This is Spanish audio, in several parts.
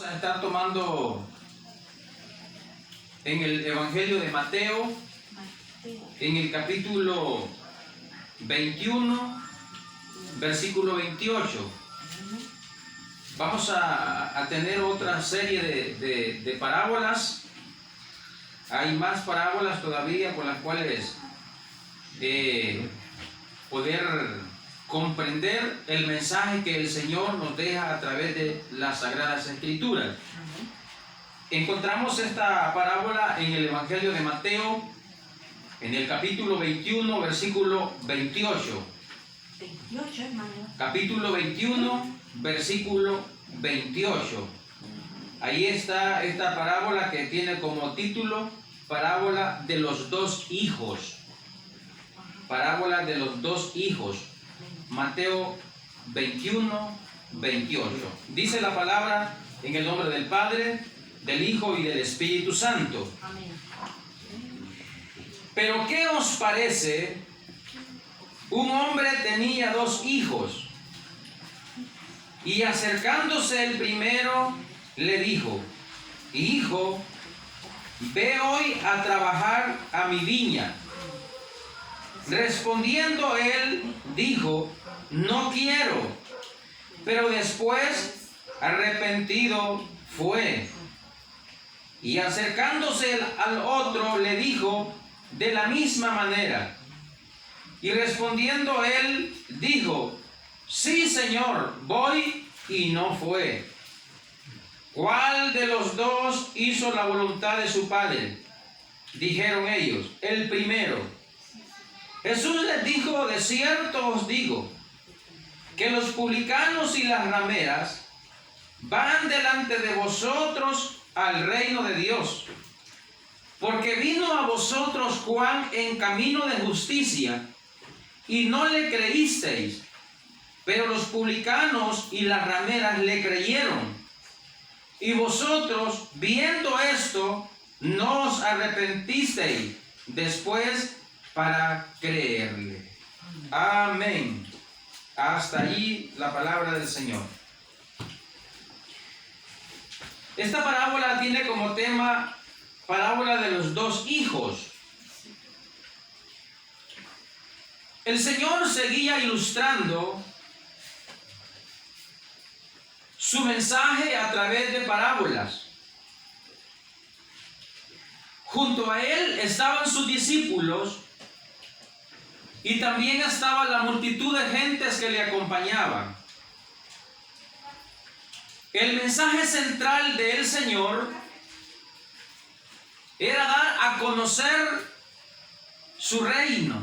Vamos a estar tomando en el Evangelio de Mateo, en el capítulo 21, versículo 28. Vamos a tener otra serie de parábolas. Hay más parábolas todavía por las cuales poder comprender el mensaje que el Señor nos deja a través de las Sagradas Escrituras. Encontramos esta parábola en el Evangelio de Mateo, en el capítulo 21, versículo 28. 28, hermano. Capítulo 21, versículo 28. Ahí está esta parábola que tiene como título Parábola de los dos hijos. Parábola de los dos hijos. Mateo 21, 28. Dice la palabra en el nombre del Padre, del Hijo y del Espíritu Santo. Amén. Pero ¿qué os parece? Un hombre tenía dos hijos, y acercándose el primero le dijo: Hijo, ve hoy a trabajar a mi viña. Respondiendo él, dijo: No quiero. Pero después, arrepentido, fue. Y acercándose al otro, le dijo de la misma manera. Y respondiendo él, dijo: Sí, Señor, voy, y no fue. ¿Cuál de los dos hizo la voluntad de su padre? Dijeron ellos: El primero. Jesús les dijo: De cierto os digo, que los publicanos y las rameras van delante de vosotros al reino de Dios. Porque vino a vosotros Juan en camino de justicia, y no le creísteis, pero los publicanos y las rameras le creyeron. Y vosotros, viendo esto, no os arrepentisteis después para creerle. Amén. Hasta ahí la palabra del Señor. Esta parábola tiene como tema parábola de los dos hijos. El Señor seguía ilustrando su mensaje a través de parábolas. Junto a él estaban sus discípulos y también estaba la multitud de gentes que le acompañaban. El mensaje central del Señor era dar a conocer su reino,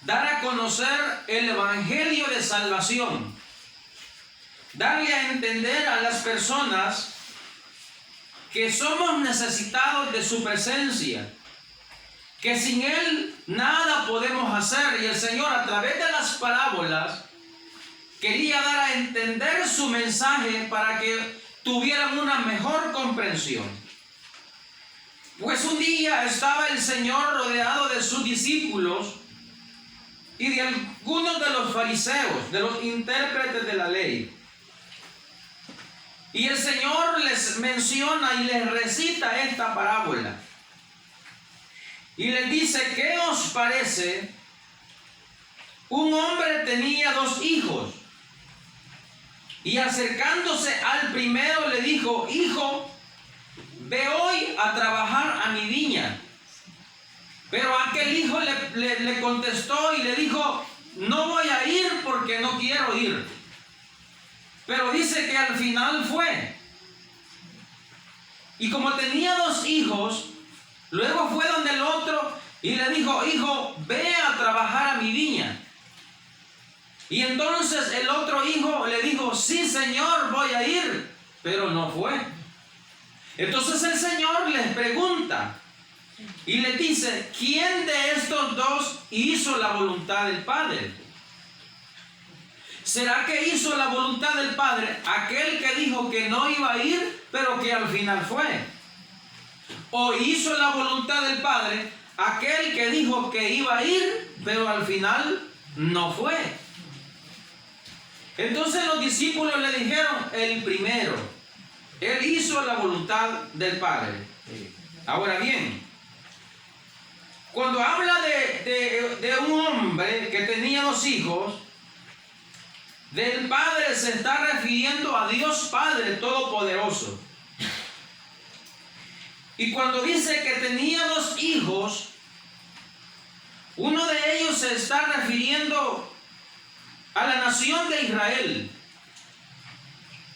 dar a conocer el evangelio de salvación, darle a entender a las personas que somos necesitados de su presencia, que sin Él nada podemos hacer. Y el Señor, a través de las parábolas, quería dar a entender su mensaje para que tuvieran una mejor comprensión. Pues un día estaba el Señor rodeado de sus discípulos y de algunos de los fariseos, de los intérpretes de la ley. Y el Señor les menciona y les recita esta parábola. Y les dice: ¿Qué os parece? Un hombre tenía dos hijos. Y acercándose al primero le dijo: Hijo, ve hoy a trabajar a mi viña. Pero aquel hijo le contestó y le dijo: No voy a ir porque no quiero ir. Pero dice que al final fue. Y como tenía dos hijos, luego fue donde el otro y le dijo: Hijo, ve a trabajar a mi viña. Y entonces el otro hijo le dijo: Sí, Señor, voy a ir. Pero no fue. Entonces el Señor les pregunta y les dice: ¿Quién de estos dos hizo la voluntad del Padre? ¿Será que hizo la voluntad del Padre aquel que dijo que no iba a ir, pero que al final fue? ¿O hizo la voluntad del Padre aquel que dijo que iba a ir, pero al final no fue? Entonces los discípulos le dijeron: el primero. hizo la voluntad del Padre. Ahora bien, cuando habla de un hombre que tenía 2 hijos, del Padre se está refiriendo a Dios Padre Todopoderoso. Y cuando dice que tenía 2 hijos, uno de ellos se está refiriendo a la nación de Israel.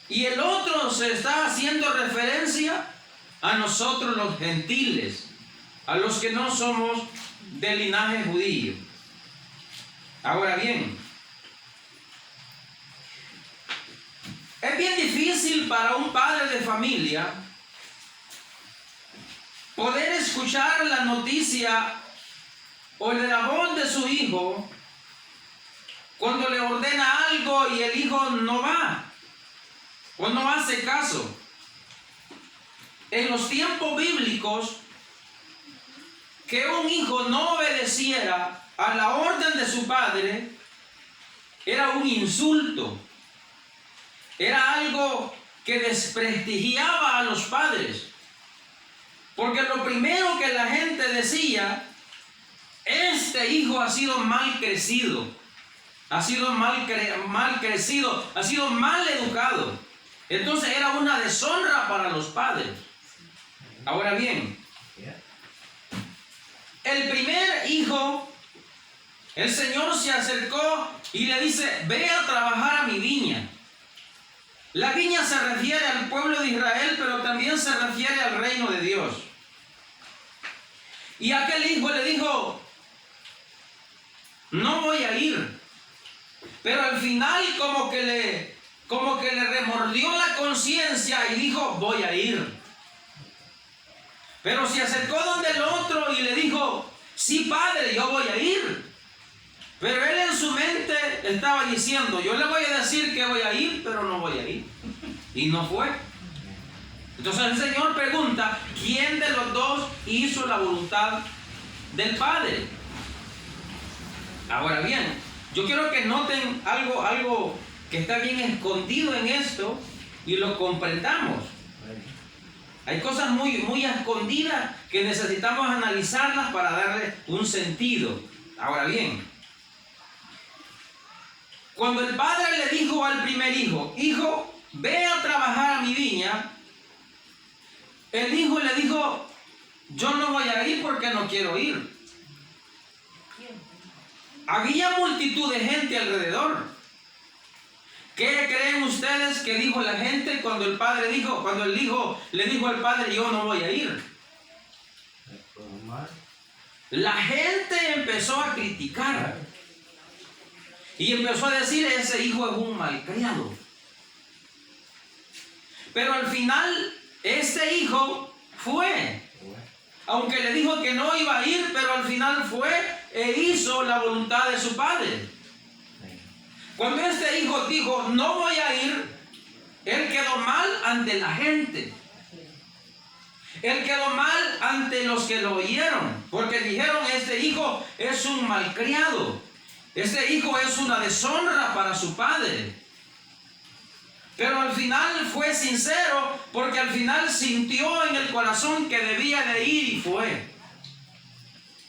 Y el otro se está haciendo referencia a nosotros los gentiles, a los que no somos del linaje judío. Ahora bien, es bien difícil para un padre de familia poder escuchar la noticia o la voz de su hijo cuando le ordena algo y el hijo no va o no hace caso. En los tiempos bíblicos, que un hijo no obedeciera a la orden de su padre era un insulto, era algo que desprestigiaba a los padres, porque lo primero que la gente decía: este hijo ha sido mal crecido, ha sido mal crecido, ha sido mal educado. Entonces era una deshonra para los padres. Ahora bien, el primer hijo, el Señor se acercó y le dice: ve a trabajar a mi viña. La viña se refiere al pueblo de Israel, pero también se refiere al reino de Dios. Y aquel hijo le dijo: no voy a ir. Pero al final como que le remordió la conciencia y dijo: voy a ir. Pero se acercó donde el otro y le dijo: sí, padre, yo voy a ir. Pero él en su mente estaba diciendo: yo le voy a decir que voy a ir, pero no voy a ir. Y no fue. Entonces el Señor pregunta: ¿quién de los dos hizo la voluntad del Padre? Ahora bien, yo quiero que noten algo que está bien escondido en esto y lo comprendamos. Hay cosas muy escondidas que necesitamos analizarlas para darle un sentido. Ahora bien, cuando el padre le dijo al primer hijo: hijo, ve a trabajar a mi viña, el hijo le dijo: yo no voy a ir porque no quiero ir. Había multitud de gente alrededor. ¿Qué creen ustedes que dijo la gente cuando el hijo le dijo al padre: yo no voy a ir? La gente empezó a criticar y empezó a decir: ese hijo es un malcriado. Pero al final este hijo fue, aunque le dijo que no iba a ir, pero al final fue e hizo la voluntad de su padre. Cuando este hijo dijo: no voy a ir, él quedó mal ante la gente. Él quedó mal ante los que lo oyeron, porque dijeron: este hijo es un malcriado, este hijo es una deshonra para su padre. Pero al final fue sincero, porque al final sintió en el corazón que debía de ir y fue.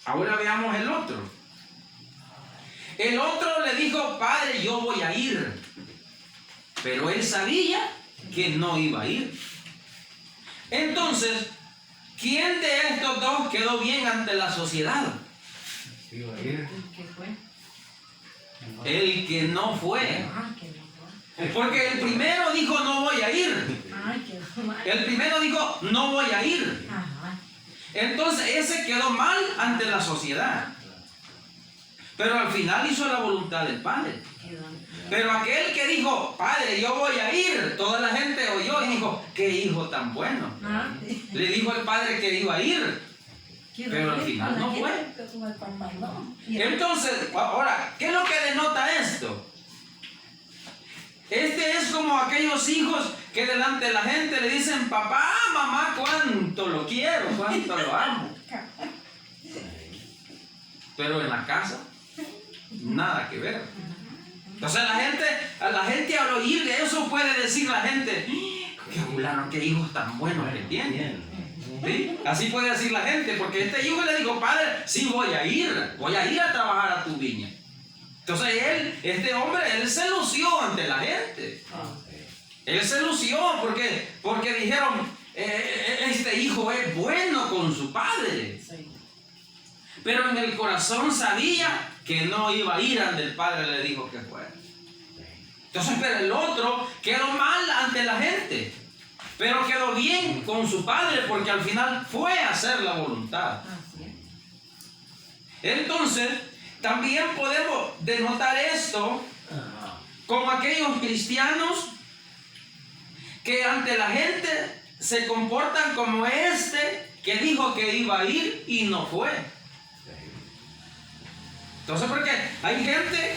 Ahora veamos el otro. El otro le dijo: padre, yo voy a ir. Pero él sabía que no iba a ir. Entonces, ¿quién de estos dos quedó bien ante la sociedad? ¿El que fue? El que no fue. Porque el primero dijo: no voy a ir. El primero dijo: no voy a ir. Entonces ese quedó mal ante la sociedad. Pero al final hizo la voluntad del Padre. Pero aquel que dijo: padre, yo voy a ir, toda la gente oyó y dijo: qué hijo tan bueno. Le dijo el padre que iba a ir, pero al final no fue. Entonces, ahora, ¿qué es lo que denota esto? Este es como aquellos hijos que delante de la gente le dicen: papá, mamá, cuánto lo quiero, cuánto lo amo. Pero en la casa, nada que ver. Entonces a la gente al oír eso puede decir la gente: qué fulano, qué hijos tan buenos que tiene. ¿Sí? Así puede decir la gente, porque este hijo le dijo, padre, sí voy a ir a trabajar a tu viña. Entonces este hombre, él se lució ante la gente. Él se lució porque dijeron, este hijo es bueno con su padre. Pero en el corazón sabía que no iba a ir ante el padre, le dijo que fuera. Entonces, pero el otro quedó mal ante la gente, pero quedó bien con su padre porque al final fue a hacer la voluntad. Entonces, también podemos denotar esto con aquellos cristianos que ante la gente se comportan como este que dijo que iba a ir y no fue. Entonces, porque hay gente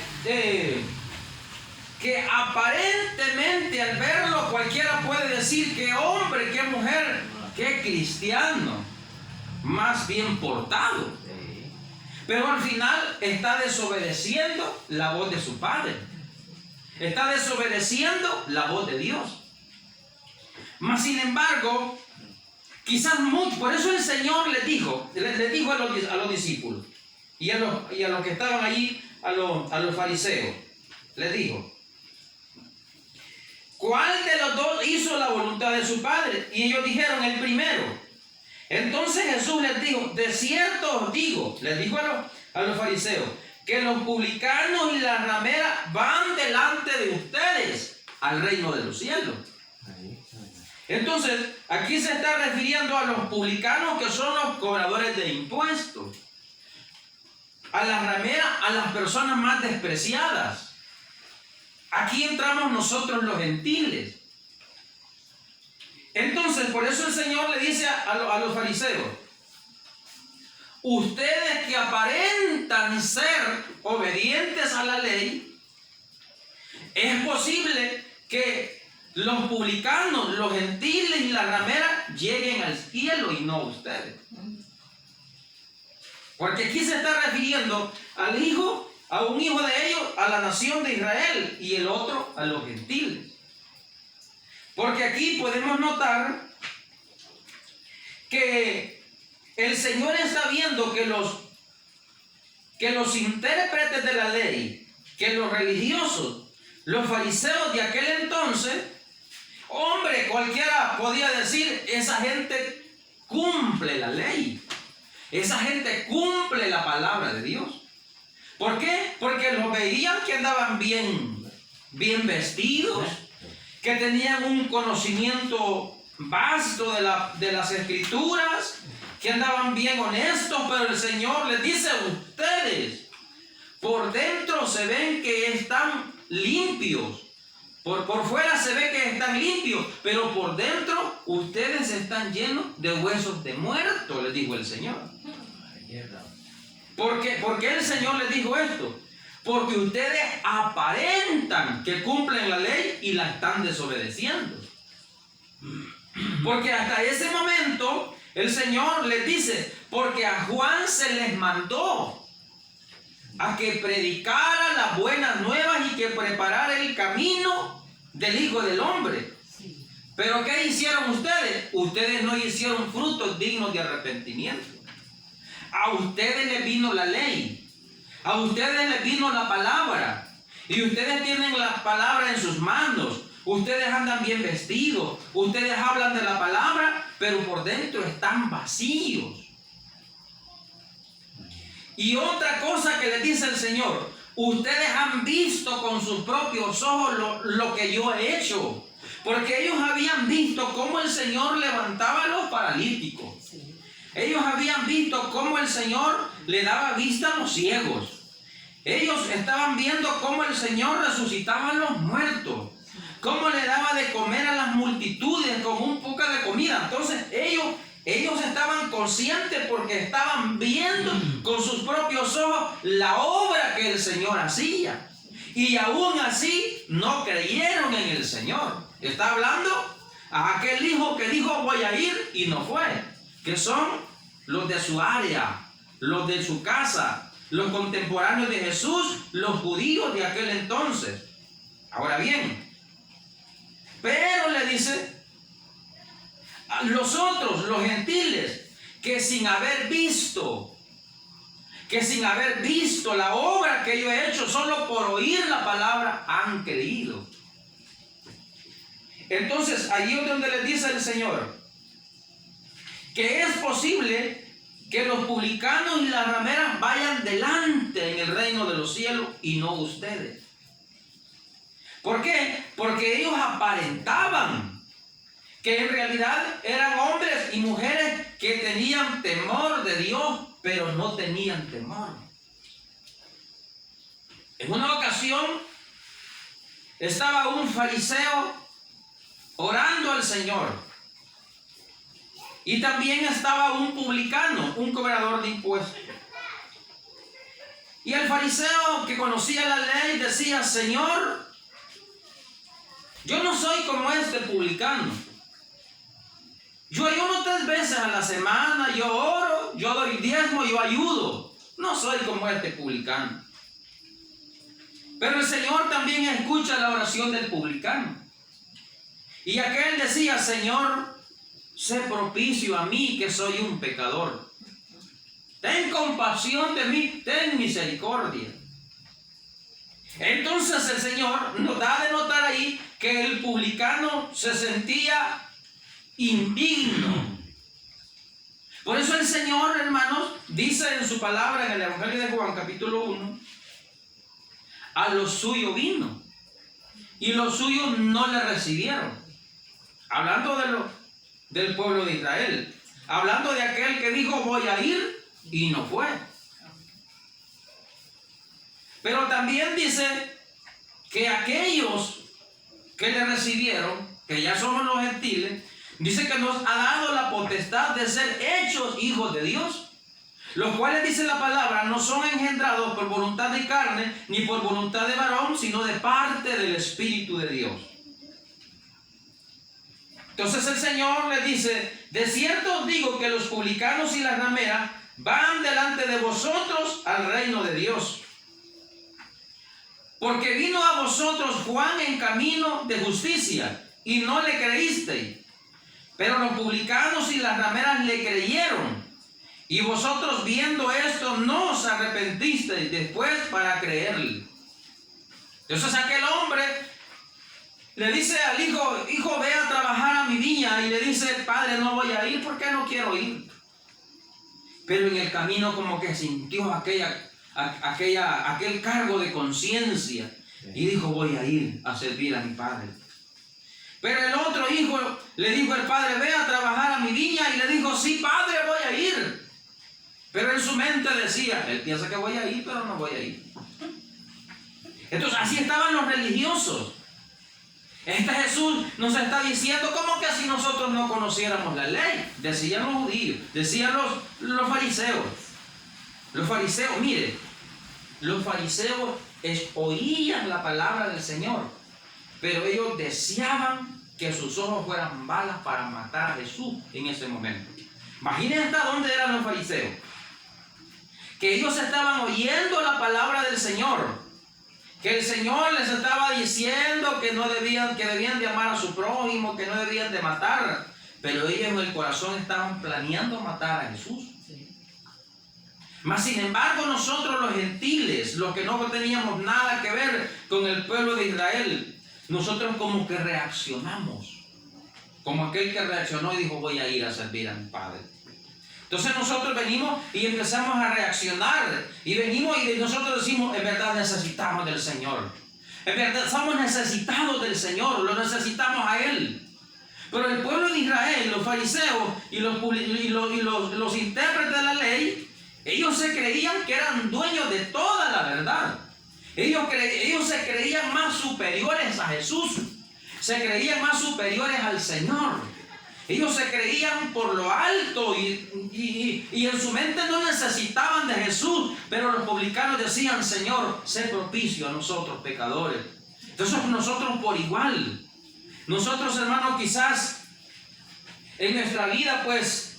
que aparentemente al verlo cualquiera puede decir que hombre, que mujer, que cristiano, más bien portado. Pero al final está desobedeciendo la voz de su padre. Está desobedeciendo la voz de Dios. Mas sin embargo, quizás mucho, por eso el Señor le dijo a los discípulos y a los que estaban allí, a los fariseos, les dijo, ¿cuál de los dos hizo la voluntad de su padre? Y ellos dijeron, el primero. Entonces Jesús les dijo, de cierto os digo, les dijo a los fariseos, que los publicanos y las rameras van delante de ustedes al reino de los cielos. Entonces, aquí se está refiriendo a los publicanos, que son los cobradores de impuestos, a las rameras, a las personas más despreciadas. Aquí entramos nosotros los gentiles. Entonces, por eso el Señor le dice a los fariseos, ustedes que aparentan ser obedientes a la ley, es posible que los publicanos, los gentiles y las rameras lleguen al cielo y no ustedes. Porque aquí se está refiriendo al hijo, a un hijo de ellos, a la nación de Israel, y el otro a los gentiles. Porque aquí podemos notar que el Señor está viendo que los intérpretes de la ley, que los religiosos, los fariseos de aquel entonces, hombre, cualquiera podía decir, esa gente cumple la ley. Esa gente cumple la palabra de Dios. ¿Por qué? Porque los veían que andaban bien vestidos, que tenían un conocimiento vasto de las escrituras, que andaban bien honestos, pero el Señor les dice, ustedes por dentro se ven que están limpios. Por fuera se ve que están limpios, pero por dentro ustedes están llenos de huesos de muerto, les dijo el Señor. ¿Por qué el Señor les dijo esto? Porque ustedes aparentan que cumplen la ley y la están desobedeciendo. Porque hasta ese momento el Señor les dice, porque a Juan se les mandó a que predicara las buenas nuevas y que preparara el camino del Hijo del Hombre. Pero ¿qué hicieron ustedes? Ustedes no hicieron frutos dignos de arrepentimiento. A ustedes les vino la ley, a ustedes les vino la palabra, y ustedes tienen la palabra en sus manos, ustedes andan bien vestidos, ustedes hablan de la palabra, pero por dentro están vacíos. Y otra cosa que les dice el Señor, ustedes han visto con sus propios ojos lo que yo he hecho, porque ellos habían visto cómo el Señor levantaba a los paralíticos. Ellos habían visto cómo el Señor le daba vista a los ciegos. Ellos estaban viendo cómo el Señor resucitaba a los muertos, cómo le daba de comer a las multitudes con un poco de comida. Entonces ellos estaban conscientes porque estaban viendo con sus propios ojos la obra que el Señor hacía. Y aún así no creyeron en el Señor. Está hablando a aquel hijo que dijo voy a ir y no fue, que son los de su área, los de su casa, los contemporáneos de Jesús, los judíos de aquel entonces. Ahora bien, pero le dice, los otros, los gentiles, que sin haber visto la obra que yo he hecho, solo por oír la palabra han creído. Entonces, allí es donde les dice el Señor que es posible que los publicanos y las rameras vayan delante en el reino de los cielos y no ustedes. ¿Por qué? Porque ellos aparentaban que en realidad eran hombres y mujeres que tenían temor de Dios, pero no tenían temor. En una ocasión estaba un fariseo orando al Señor. Y también estaba un publicano, un cobrador de impuestos. Y el fariseo, que conocía la ley, decía: Señor, yo no soy como este publicano. Yo ayuno 3 veces a la semana, yo oro, yo doy diezmo, yo ayudo. No soy como este publicano. Pero el Señor también escucha la oración del publicano. Y aquel decía: Señor, sé propicio a mí, que soy un pecador. Ten compasión de mí, ten misericordia. Entonces el Señor nos da de notar ahí que el publicano se sentía indigno. Por eso el Señor, hermanos, dice en su palabra en el Evangelio de Juan, capítulo 1, a los suyos vino, y los suyos no le recibieron. Hablando del pueblo de Israel, hablando de aquel que dijo: voy a ir, y no fue. Pero también dice que aquellos que le recibieron, que ya somos los gentiles, dice que nos ha dado la potestad de ser hechos hijos de Dios, los cuales, dice la palabra, no son engendrados por voluntad de carne, ni por voluntad de varón, sino de parte del Espíritu de Dios. Entonces el Señor le dice: de cierto os digo que los publicanos y las rameras van delante de vosotros al reino de Dios. Porque vino a vosotros Juan en camino de justicia, y no le creísteis. Pero los publicanos y las rameras le creyeron. Y vosotros, viendo esto, no os arrepentisteis después para creerle. Entonces aquel hombre le dice al hijo: hijo, ve a trabajar a mi viña. Y le dice: padre, no voy a ir porque no quiero ir. Pero en el camino como que sintió aquel cargo de conciencia. Y dijo: voy a ir a servir a mi padre. Pero el otro hijo le dijo al padre: ve a trabajar a mi viña. Y le dijo: sí, padre, voy a ir. Pero en su mente decía: él piensa que voy a ir, pero no voy a ir. Entonces así estaban los religiosos. Este Jesús nos está diciendo: ¿cómo que si nosotros no conociéramos la ley? Decían los judíos, decían los fariseos. Los fariseos, mire, los fariseos oían la palabra del Señor, pero ellos deseaban que sus ojos fueran balas para matar a Jesús en ese momento. Imagínense hasta dónde eran los fariseos. Que ellos estaban oyendo la palabra del Señor, que el Señor les estaba diciendo que debían de amar a su prójimo, que no debían de matar, pero ellos en el corazón estaban planeando matar a Jesús. Mas sin embargo, nosotros los gentiles, los que no teníamos nada que ver con el pueblo de Israel, nosotros como que reaccionamos, como aquel que reaccionó y dijo: voy a ir a servir a mi padre. Entonces nosotros venimos y empezamos a reaccionar, y venimos y nosotros decimos: en verdad necesitamos del Señor, en verdad somos necesitados del Señor, lo necesitamos a Él. Pero el pueblo de Israel, los fariseos y los intérpretes de la ley, ellos se creían que eran dueños de toda la verdad. Ellos se creían más superiores a Jesús, se creían más superiores al Señor. Ellos se creían por lo alto y en su mente no necesitaban de Jesús, pero los publicanos decían: Señor, sé propicio a nosotros pecadores. Entonces nosotros por igual, nosotros, hermanos, quizás en nuestra vida, pues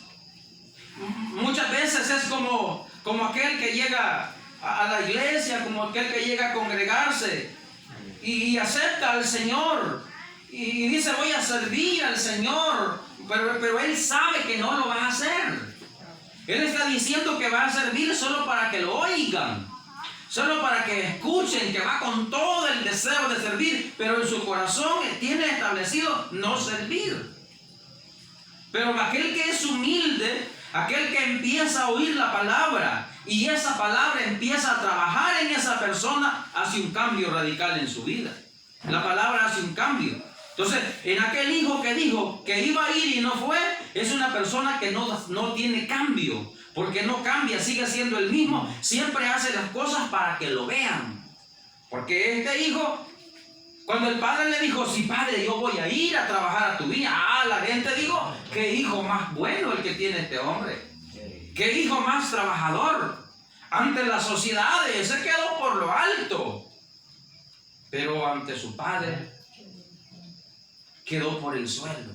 muchas veces es como aquel que llega a la iglesia, como aquel que llega a congregarse y acepta al Señor y dice: voy a servir al Señor, pero él sabe que no lo va a hacer. Él está diciendo que va a servir solo para que lo oigan, solo para que escuchen, que va con todo el deseo de servir, pero en su corazón tiene establecido no servir. Pero aquel que es humilde, aquel que empieza a oír la palabra y esa palabra empieza a trabajar en esa persona, hace un cambio radical en su vida. La palabra hace un cambio. Entonces, en aquel hijo que dijo que iba a ir y no fue, es una persona que no tiene cambio, porque no cambia, sigue siendo el mismo, siempre hace las cosas para que lo vean. Porque este hijo, cuando el padre le dijo, sí padre, yo voy a ir a trabajar a tu vida, la gente dijo, qué hijo más bueno el que tiene este hombre, qué hijo más trabajador. Ante la sociedad se quedó por lo alto, pero ante su padre quedó por el suelo.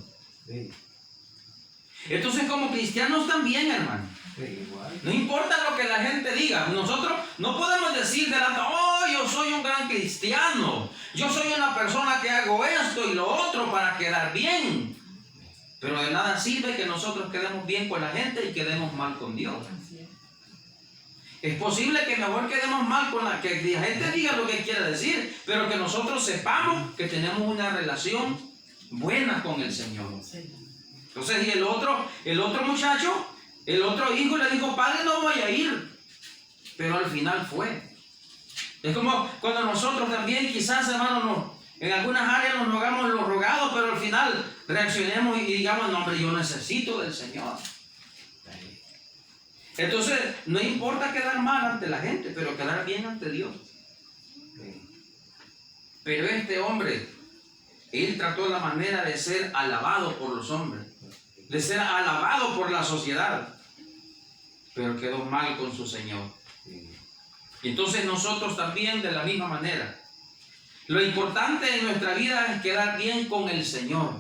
Entonces, como cristianos también, hermano, no importa lo que la gente diga, nosotros no podemos decir delante, oh, yo soy un gran cristiano, yo soy una persona que hago esto y lo otro para quedar bien. Pero de nada sirve que nosotros quedemos bien con la gente y quedemos mal con Dios. Es posible que mejor quedemos mal con que la gente diga lo que quiere decir, pero que nosotros sepamos que tenemos una relación buena con el Señor. Entonces, y el otro muchacho, el otro hijo le dijo, padre, no voy a ir, pero al final fue. Es como cuando nosotros también quizás, hermano, en algunas áreas nos rogamos los rogados, pero al final reaccionemos y digamos, no, hombre, yo necesito del Señor. Entonces, no importa quedar mal ante la gente, pero quedar bien ante Dios. Pero este hombre, él trató la manera de ser alabado por los hombres, de ser alabado por la sociedad, pero quedó mal con su Señor. Entonces nosotros también de la misma manera. Lo importante en nuestra vida es quedar bien con el Señor.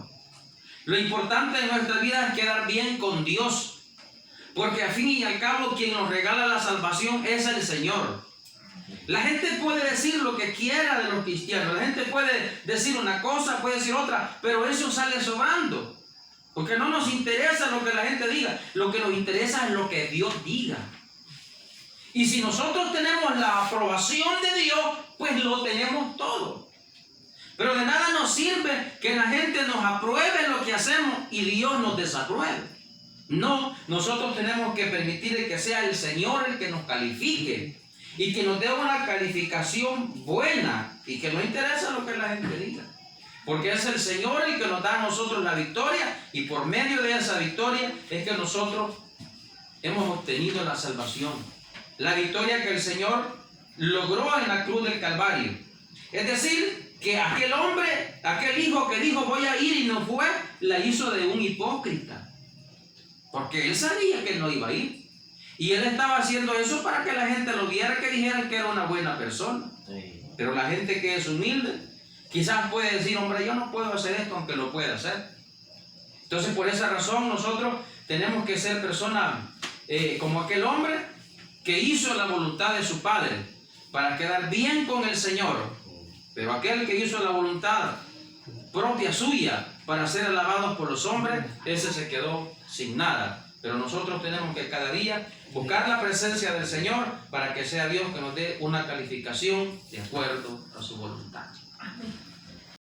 Lo importante en nuestra vida es quedar bien con Dios, porque al fin y al cabo quien nos regala la salvación es el Señor. La gente puede decir lo que quiera de los cristianos, la gente puede decir una cosa, puede decir otra, pero eso sale sobrando, porque no nos interesa lo que la gente diga, lo que nos interesa es lo que Dios diga. Y si nosotros tenemos la aprobación de Dios, pues lo tenemos todo. Pero de nada nos sirve que la gente nos apruebe lo que hacemos y Dios nos desapruebe. No, nosotros tenemos que permitir que sea el Señor el que nos califique y que nos dé una calificación buena y que no interesa lo que la gente diga. Porque es el Señor el que nos da a nosotros la victoria y por medio de esa victoria es que nosotros hemos obtenido la salvación. La victoria que el Señor logró en la cruz del Calvario. Es decir, que aquel hombre, aquel hijo que dijo voy a ir y no fue, la hizo de un hipócrita. Porque él sabía que no iba a ir. Y él estaba haciendo eso para que la gente lo viera, que dijeran que era una buena persona. Pero la gente que es humilde, quizás puede decir, hombre, yo no puedo hacer esto aunque lo pueda hacer. Entonces, por esa razón, nosotros tenemos que ser personas como aquel hombre que hizo la voluntad de su padre para quedar bien con el Señor. Pero aquel que hizo la voluntad propia suya para ser alabados por los hombres, ese se quedó sin nada. Pero nosotros tenemos que cada día buscar la presencia del Señor para que sea Dios que nos dé una calificación de acuerdo a su voluntad. Amén.